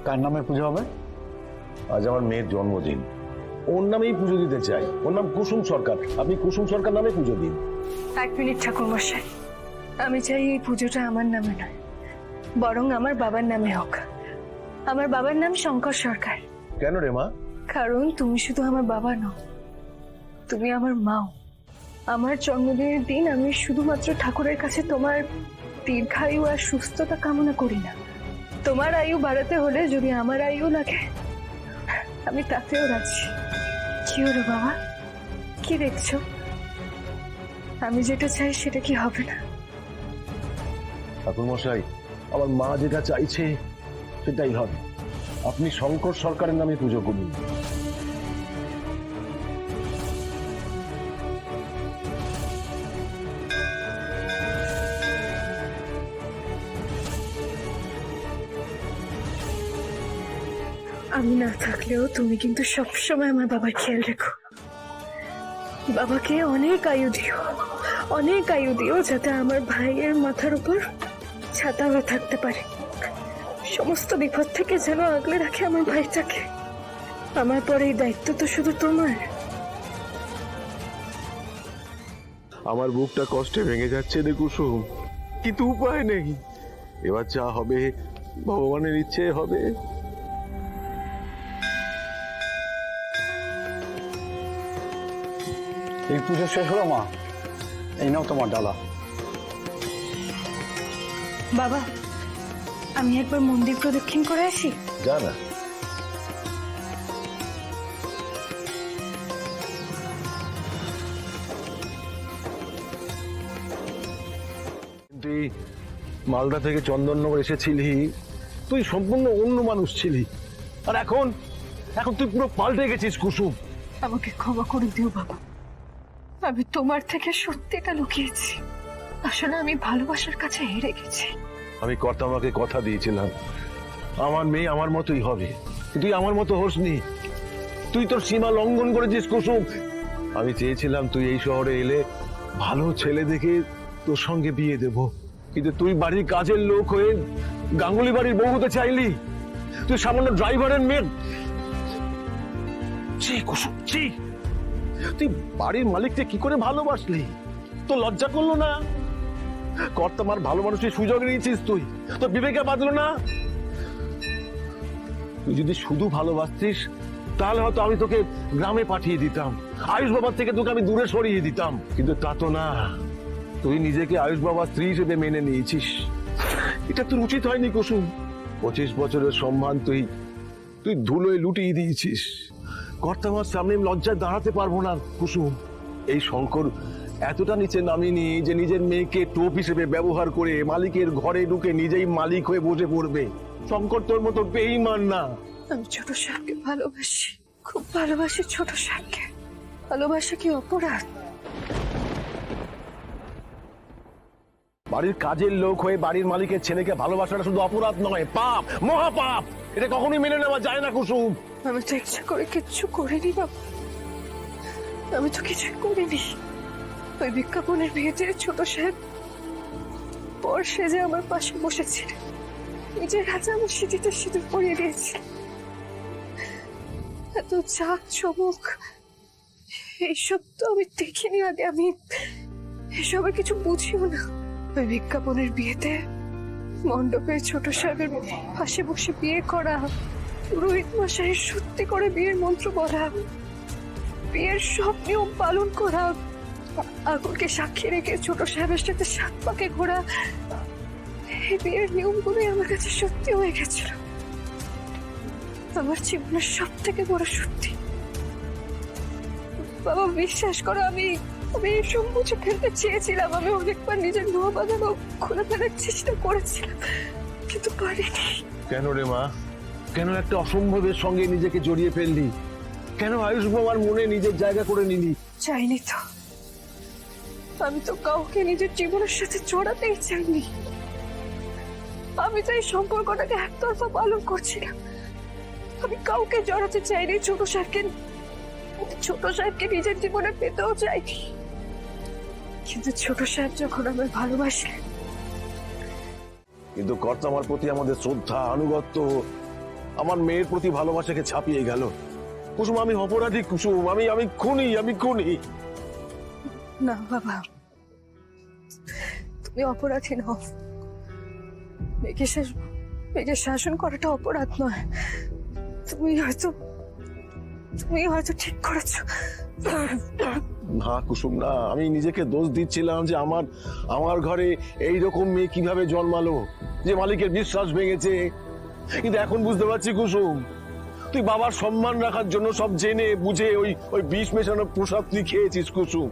কার নামে পুজো হবে? আজ আমার মেয়ের জন্মদিন, ওর নামেই পুজো দিতে চাই। ওর নাম কুসুম সরকার, আপনি কুসুম সরকার নামে পুজো দিন। 1 মিনিট ঠাকুরমশাই, আমি চাই এই পুজোটা আমার নামে নয়, বরং আমার বাবার নামে হোক। আমার বাবার নাম শঙ্কর সরকার। কেন রে মা? কারণ তুমি শুধু আমার বাবা নও, তুমি আমার মাও। আমার জন্মদিনের দিন আমি শুধুমাত্র ঠাকুরের কাছে তোমার দীর্ঘায়ু আর সুস্থতা কামনা করি না। তোমার আয়ু বাড়াতে হলে যদি আমার আয়ু লাগে, আমি তাতেও রাজি। কি হলো বাবা, কি দেখছো? আমি যেটা চাই সেটা কি হবে না? ঠাকুরমশাই, আমার মা যেটা চাইছে সেটাই হবে। আপনি শঙ্কর সরকারের নামে পুজো করুন। আমি না থাকলেও তুমি কিন্তু সবসময় আমার বাবার খেয়াল রেখো। বাবাকে অনেক আয়ু দিও, অনেক আয়ু দিও, যাতে আমার ভাইয়ের মাথার উপর ছাতা হয়ে থাকতে পারে। সমস্ত বিপদ থেকে যেন আগলে রাখে আমার ভাইটাকে। আমার পরে এই দায়িত্ব তো শুধু তোমার। আমার বুকটা কষ্টে ভেঙে যাচ্ছে রে কুসুম, কিন্তু উপায় নেই। এবার যা হবে ভগবানের ইচ্ছে হবে। এই পুজো শেষ হলো মা, এই নাও তোমার ডালা। বাবা, আমি একবার মন্দির প্রদক্ষিণ করে আসি। যা না। তুই মালদা থেকে চন্দননগর এসেছিলি, তুই সম্পূর্ণ অন্য মানুষ ছিলি, আর এখন এখন তুই পুরো পাল্টে গেছিস কুসুম। আমাকে ক্ষমা করে দিও বাবা, আমি তোমার থেকে সত্যিটা লুকিয়েছি। আসলে আমি ভালোবাসার কাছে হেরে গেছি। আমি কর্তামাকে কথা দিয়েছিলাম আমার মেয়ে আমার মতোই হবে, তুই আমার মতো হোসনি। তুই তোর সীমা লঙ্ঘন করেছিস কুসুম। আমি চেয়েছিলাম তুই এই শহরে এলে ভালো ছেলে দেখে তোর সঙ্গে বিয়ে দেব, কিন্তু তুই বাড়ির কাজের লোক হয়ে গাঙ্গুলি বাড়ির বউ হতে চাইলি। তুই সামান্য ড্রাইভারের মেয়ে। ছি কুসুম, ছি। তুই বাড়ির মালিককে কি করে ভালোবাসলি? তো লজ্জা করলো না? কর্তামার ভালো মানুষের সুযোগ নিয়েছিস তুই, তোর বিবেকে বাঁধলো না? তুই যদি শুধু ভালোবাসতিস তাহলে হয়তো আমি তোকে গ্রামে পাঠিয়ে দিতাম, আয়ুষ বাবার থেকে তোকে আমি দূরে সরিয়ে দিতাম, কিন্তু তা তো না। তুই নিজেকে আয়ুষ বাবার স্ত্রী হিসেবে মেনে নিয়েছিস। এটা তোর উচিত হয়নি কুসুম। 25 বছরের সম্মান তুই তুই ধুলোয় লুটিয়ে দিয়েছিস। কর্তামার সামনে লজ্জায় দাঁড়াতে পারবো না কুসুম। এই শঙ্কর এতটা নিচে নামিনি যে নিজের মেয়েকে টোপ হিসেবে ব্যবহার করে মালিকের ঘরে ঢুকে নিজেই মালিক হয়ে বসে পড়বে। শঙ্কর তোর মতো বেঈমান না। আমি ছোট সাহেবকে ভালোবাসি, খুব ভালোবাসি ছোট সাহেবকে। ভালোবাসা কি অপরাধ? বাড়ির কাজের লোক হয়ে বাড়ির মালিকের ছেলেকে ভালোবাসাটা শুধু অপরাধ নয়, পাপ, মহাপাপ। এটা কখনোই মেনে নেওয়া যায় না কুসুম। আমি তো ইচ্ছা করে কিচ্ছু করিনি বাবা, আমি তো কিছু করিনি। ওই বিজ্ঞাপনের বিয়েতে ছোট সাহেব পর সেজে আমার পাশে বসেছিল, নিজের হাতে আমার সিঁথিতে সিঁদুর পরিয়ে দিয়েছে। এত চাক চমক এইসব তো আমি দেখিনি আগে, আমি এসবের কিছু বুঝিও না। ওই বিজ্ঞাপনের বিয়েতে মণ্ডপে ছোট সাহেবের পাশে বসে বিয়ে করা, পুরোহিত মশাইয়ের সত্যি করে বিয়ের মন্ত্র বলা, বিয়ের সব নিয়ম পালন করা, আগুনকে সাক্ষী রেখে ছোট সাহেবের সাথে 7 পাকে ঘোরা, এই বিয়ের নিয়মগুলোই আমার কাছে সত্যি হয়ে গেছিল। আমার জীবনের সব থেকে বড় সত্যি। বাবা বিশ্বাস করো, আমি এসব মুছে ফেলতে চেয়েছিলাম। আমি অনেকবার নিজের নোয়া বাঁধানো খুলে ফেলার চেষ্টা করেছিলাম, কিন্তু পারিনি। কেন রে মা? কেন একটা অসম্ভবের সঙ্গে নিজেকে জড়িয়ে ফেললি? কেন আয়ুষ বাবার মনে নিজের জায়গা করে নিলি? চাইনি তো, আমি তো কাউকে নিজের জীবনের সাথে জড়াতেই চাইনি। আমি তো এই সম্পর্কটাকে একতরফা পালন করছিলাম। আমি কাউকে জড়াতে চাইনি। ছোট সাহেবকে নিজের জীবনে পেতেও চাইনি, কিন্তু ছোট সাহেব যখন আমার ভালোবাসলেন, কিন্তু কর্তামার প্রতি আমাদের শ্রদ্ধা আনুগত্য আমার মেয়ের প্রতি ভালোবাসাকে ছাপিয়ে গেল। কুসুম, আমি অপরাধী কুসুম, আমি খুনি। না বাবা, তুমি অপরাধী নও। মেয়েকে শাসন করাটা অপরাধ নয়। তুমি হয়তো ঠিক করেছো। না কুসুম না, আমি নিজেকে দোষ দিচ্ছিলাম যে আমার ঘরে এইরকম মেয়ে কিভাবে জন্মালো, যে মালিকের বিশ্বাস ভেঙেছে। কিন্তু এখন বুঝতে পারছি কুসুম, তুই বাবার সম্মান রাখার জন্য সব জেনে বুঝে ওই বিষ মেশানো প্রসাদ তুই খেয়েছিস কুসুম।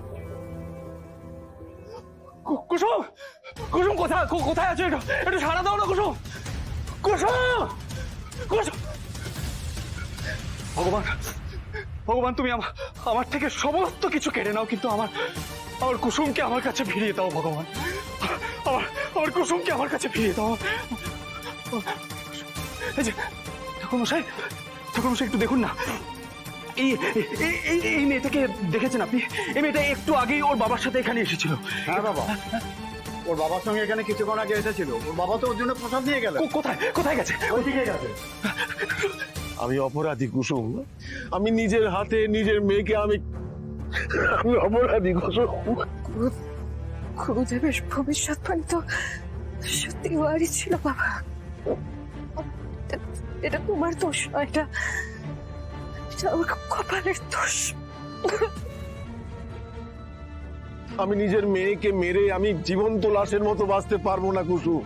কুসুম, কুসুম কোথায় আছো? একটু সাড়া দাও না কুসুম। কুসুম, ভগবান তুমি আমার থেকে সমস্ত কিছু কেড়ে নাও, কিন্তু আমার কুসুমকে আমার কাছে ফিরিয়ে দাও ভগবান। আমার কুসুমকে আমার কাছে ফিরিয়ে দাও। এই যে ঠাকুর মশাই একটু দেখুন না, এই মেয়েটাকে দেখেছেন আপনি? এই মেয়েটা একটু আগেই ওর বাবার সাথে এখানে এসেছিল। হ্যাঁ বাবা, ওর বাবার সঙ্গে এখানে কিছুক্ষণ আগে এসেছিল। ওর বাবা তো ওর জন্য প্রসাদ নিয়ে গেল। কোথায় গেছে? ওইদিকে গেছে। আমি অপরাধী কুসুম, আমি নিজের হাতে নিজের মেয়েকে আমি অপরাধী কুসুম। গুরুদেবের ভবিষ্যৎবাণী তো সত্যি ওয়ারই ছিল বাবা। এটা তোমার দোষ নয়, এটা আমার কপালের দোষ। আমি নিজের মেয়েকে মেরে আমি জীবন্ত লাশের মতো বাঁচতে পারবো না কুসুম।